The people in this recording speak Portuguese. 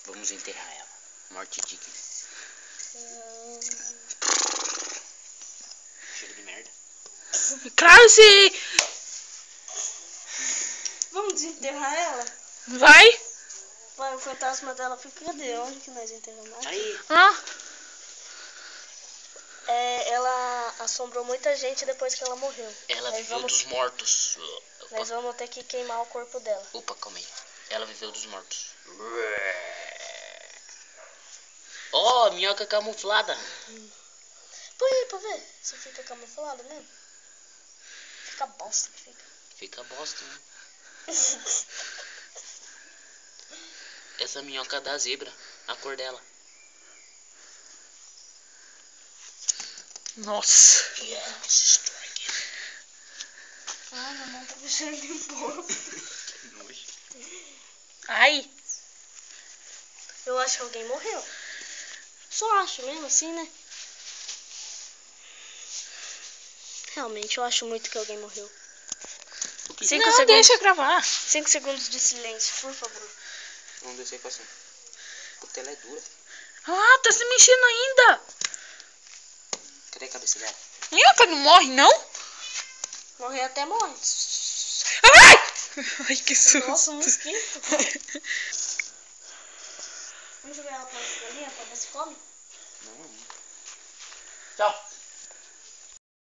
Vamos enterrar ela. Morte Dickens. Cheiro de merda. Claro, se... Vamos desenterrar ela? Vai? Vai, o fantasma dela fica... Cadê? Onde que nós enterramos? Aí. Ah. Ela assombrou muita gente depois que ela morreu. Ela viveu dos mortos. Nós vamos ter que queimar o corpo dela. Opa, calma aí. Ela viveu dos mortos. Ó, minhoca camuflada. Põe aí pra ver se fica camuflado mesmo. Fica bosta que fica. Fica bosta, né? Essa minhoca da zebra. A cor dela. Nossa. Yes, strike. Ah, minha mão tá deixando de bosta. Ai. Eu acho que alguém morreu. Só acho mesmo assim, né? Realmente, eu acho muito que alguém morreu. 5 Não, segundos. deixa eu gravar. 5 segundos de silêncio, por favor. Vamos descer com assim. Puta, ela é dura. Ah, tá se mexendo ainda. Cadê a cabeça dela? Minhoca não morre, não? Morrer até morre. Ai! Ai, que susto. Nossa, um mosquito. Vamos jogar ela pra galinha pra ver se come? Não. Tchau.